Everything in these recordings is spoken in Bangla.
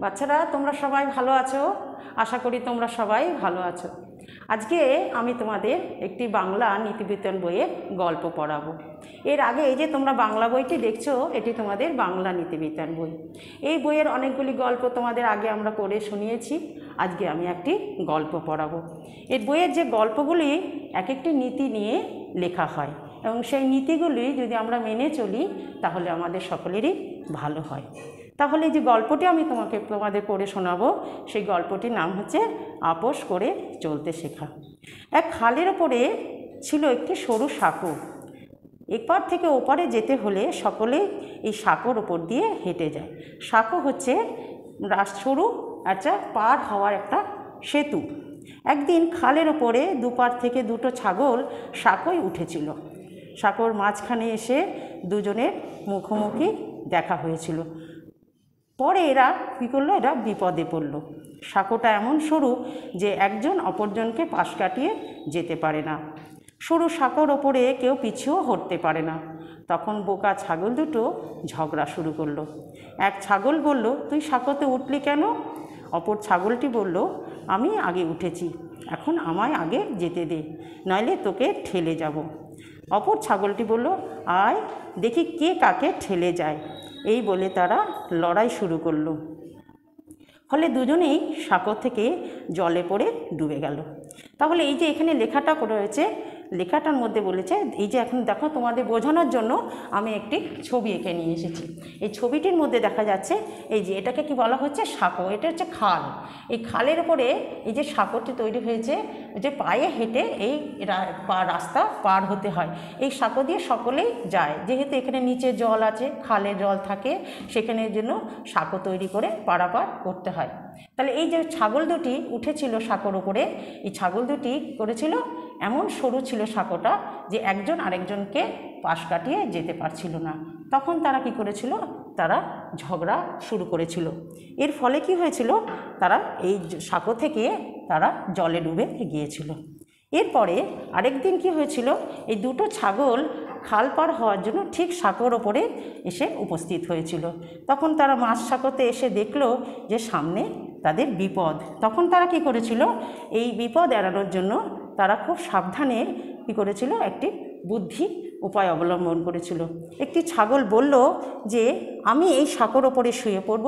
বাচ্চারা তোমরা সবাই ভালো আছো? আশা করি তোমরা সবাই ভালো আছো। আজকে আমি তোমাদের একটি বাংলা নীতিবিজ্ঞান বইয়ের গল্প পড়াবো। এর আগে এই যে তোমরা বাংলা বইটি দেখছো, এটি তোমাদের বাংলা নীতিবিজ্ঞান বই। এই বইয়ের অনেকগুলি গল্প তোমাদের আগে আমরা পড়ে শুনিয়েছি। আজকে আমি একটি গল্প পড়াবো। এর বইয়ের যে গল্পগুলি এক একটি নীতি নিয়ে লেখা হয় এবং সেই নীতিগুলি যদি আমরা মেনে চলি তাহলে আমাদের সকলেরই ভালো হয়। তাহলে যে গল্পটি আমি তোমাদের পড়ে শোনাবো, সেই গল্পটির নাম হচ্ছে আপোষ করে চলতে শেখা। এক খালের ওপরে ছিল একটি সরু সাঁকো। এপার থেকে ওপারে যেতে হলে সকলে এই সাঁকোর ওপর দিয়ে হেঁটে যায়। সাঁকো হচ্ছে সরু পার হওয়ার একটা সেতু। একদিন খালের ওপরে দুপার থেকে দুটো ছাগল সাঁকোয় উঠেছিল। সাঁকোর মাঝখানে এসে দুজনের মুখোমুখি দেখা হয়েছিল। পরে এরা কী করলো, এরা বিপদে পড়ল। সাঁকোটা এমন সরু যে একজন অপরজনকে পাশ কাটিয়ে যেতে পারে না। সরু সাঁকোর ওপরে কেউ পিছুও হটতে পারে না। তখন বোকা ছাগল দুটো ঝগড়া শুরু করলো। এক ছাগল বলল, তুই সাঁকোতে উঠলি কেন? অপর ছাগলটি বলল, আমি আগে উঠেছি, এখন আমায় আগে যেতে দে, নইলে তোকে ঠেলে যাব। অপর ছাগলটি বলল, আয় দেখি কে কাকে ঠেলে যায়। এই বলে তারা লড়াই শুরু করলো। ফলে দুজনেই সাঁকো থেকে জলে পড়ে ডুবে গেল। তাহলে এই যে এখানে লেখাটা রয়েছে, লেখাটার মধ্যে বলেছে, এই যে এখন দেখো তোমাদের বোঝানোর জন্য আমি একটি ছবি এঁকে নিয়ে এসেছি। এই ছবিটির মধ্যে দেখা যাচ্ছে এই যে এটাকে কি বলা হচ্ছে, সাঁকো। এটা হচ্ছে খাল। এই খালের উপরে এই যে সাঁকোটি তৈরি হয়েছে, যে পায়ে হেঁটে এই রাস্তা পার হতে হয়। এই সাঁকো দিয়ে সকলেই যায়, যেহেতু এখানে নিচে জল আছে, খালে জল থাকে, সেখানের জন্য সাঁকো তৈরি করে পারাপার করতে হয়। তাহলে এই যে ছাগল দুটি উঠেছিল সাঁকোর উপরে, এই ছাগল দুটি করেছিল, এমন সরু ছিল সাঁকোটা যে একজন আরেকজনকে পাশ কাটিয়ে যেতে পারছিল না। তখন তারা কি করেছিল, তারা ঝগড়া শুরু করেছিল। এর ফলে কি হয়েছিল, তারা এই সাঁকো থেকে তারা জলে ডুবে গিয়েছিল। এরপরে আরেকদিন কি হয়েছিল, এই দুটো ছাগল খাল পার হওয়ার জন্য ঠিক সাঁকোর ওপরে এসে উপস্থিত হয়েছিল। তখন তারা মাছ সাঁকোতে এসে দেখলো যে সামনে তাদের বিপদ। তখন তারা কি করেছিল, এই বিপদ এড়ানোর জন্য তারা খুব সাবধানে কী করেছিল, একটি বুদ্ধি উপায় অবলম্বন করেছিল। একটি ছাগল বলল যে আমি এই সাঁকোর ওপরে শুয়ে পড়ব,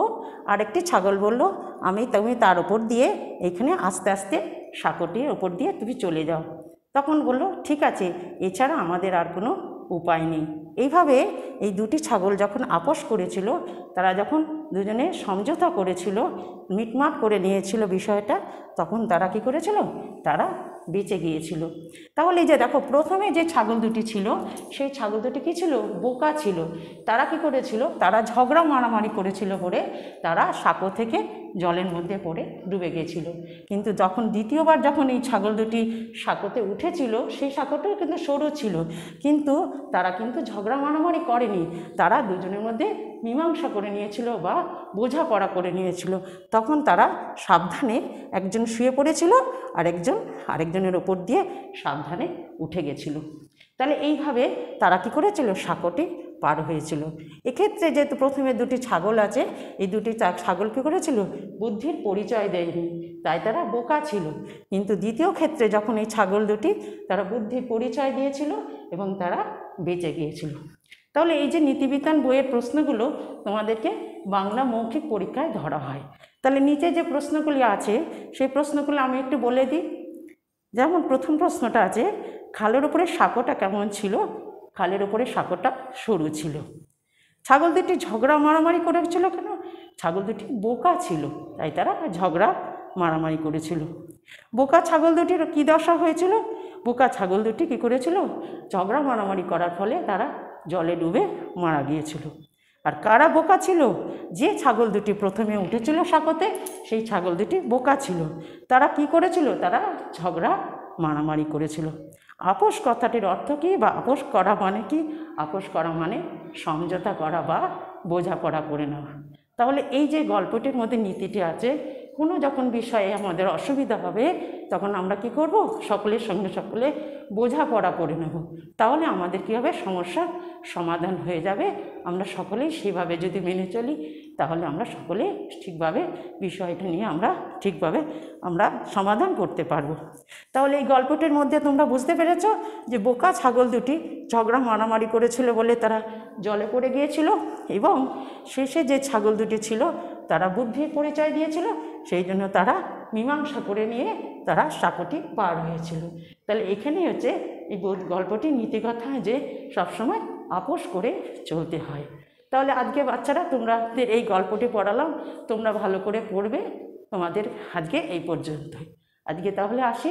আর একটি ছাগল বলল তুমি তার ওপর দিয়ে এইখানে আস্তে আস্তে সাঁকোটির ওপর দিয়ে তুমি চলে যাও। তখন বলল, ঠিক আছে, এছাড়া আমাদের আর কোনো উপায় নেই। এইভাবে এই দুটি ছাগল যখন আপোষ করেছিল, তারা যখন দুজনে সমঝোতা করেছিল, মিটমাট করে নিয়েছিল বিষয়টা, তখন তারা কি করেছিল, তারা বেঁচে গিয়েছিল। তাহলে এই যে দেখো, প্রথমে যে ছাগল দুটি ছিল, সেই ছাগল দুটি কী ছিল, বোকা ছিল। তারা কি করেছিল, তারা ঝগড়া মারামারি করেছিল বলে তারা সাঁকো থেকে জলের মধ্যে পড়ে ডুবে গিয়েছিল। কিন্তু দ্বিতীয়বার যখন এই ছাগল দুটি সাঁকোতে উঠেছিল, সেই সাঁকোটাও কিন্তু সরু ছিল, কিন্তু তারা কিন্তু ঝগড়া মারামারি করেনি। তারা দুজনের মধ্যে মীমাংসা করে নিয়েছিল বা বোঝাপড়া করে নিয়েছিল। তখন তারা সাবধানে, একজন শুয়ে পড়েছিল আর আরেকজনের ওপর দিয়ে সাবধানে উঠে গেছিল। তাহলে এইভাবে তারা কি করেছিল, সাঁকোটি পার হয়েছিল। এক্ষেত্রে যেহেতু প্রথমে দুটি ছাগল আছে, এই দুটি ছাগল কী করেছিল, বুদ্ধির পরিচয় দেয়নি, তাই তারা বোকা ছিল। কিন্তু দ্বিতীয় ক্ষেত্রে যখন এই ছাগল দুটি তারা বুদ্ধির পরিচয় দিয়েছিল এবং তারা বেঁচে গিয়েছিল। তাহলে এই যে নীতিবিজ্ঞান বইয়ের প্রশ্নগুলো তোমাদেরকে বাংলা মৌখিক পরীক্ষায় ধরা হয়। তাহলে নিচে যে প্রশ্নগুলি আছে, সেই প্রশ্নগুলো আমি একটু বলে দিই। যেমন প্রথম প্রশ্নটা আছে, খালের উপরে সাঁকোটা কেমন ছিল? খালের উপরে সাঁকোটা সরু ছিল। ছাগল দুটি ঝগড়া মারামারি করেছিল কেন? ছাগল দুটি বোকা ছিল, তাই তারা ঝগড়া মারামারি করেছিল। বোকা ছাগল দুটির কী দশা হয়েছিল? বোকা ছাগল দুটি কী করেছিল, ঝগড়া মারামারি করার ফলে তারা জলে ডুবে মারা গিয়েছিল। আর কারা বোকা ছিল? যে ছাগল দুটি প্রথমে উঠেছিল সাঁকোতে, সেই ছাগল দুটি বোকা ছিল। তারা কি করেছিল, তারা ঝগড়া মারামারি করেছিল। আপোষ কথাটির অর্থ কী, বা আপোষ করা মানে কি? আপোষ করা মানে সমঝোতা করা বা বোঝাপড়া করে নেওয়া। তাহলে এই যে গল্পটির মধ্যে নীতিটি আছে, কোনো যখন বিষয়ে আমাদের অসুবিধা হবে তখন আমরা কি করব, সকলের সঙ্গে সকলে বোঝাপড়া করে নেব। তাহলে আমাদের কী হবে, সমস্যার সমাধান হয়ে যাবে। আমরা সকলেই সেভাবে যদি মেনে চলি তাহলে আমরা সকলে ঠিকভাবে বিষয়টা নিয়ে আমরা ঠিকভাবে আমরা সমাধান করতে পারবো। তাহলে এই গল্পটির মধ্যে তোমরা বুঝতে পেরেছ যে বোকা ছাগল দুটি ঝগড়া মারামারি করেছিল বলে তারা জলে পড়ে গিয়েছিল, এবং শেষে যে ছাগল দুটি ছিল তারা বুদ্ধির পরিচয় দিয়েছিল, সেই জন্য তারা মীমাংসা করে নিয়ে তারা সাঁকোটি পার হয়েছিল। তাহলে এখানেই হচ্ছে এই গল্পটির নীতিকথা যে সবসময় আপোষ করে চলতে হয়। তাহলে আজকে বাচ্চারা তোমাদের এই গল্পটি পড়ালাম, তোমরা ভালো করে পড়বে। তোমাদের আজকে এই পর্যন্তই। আজকে তাহলে আসি।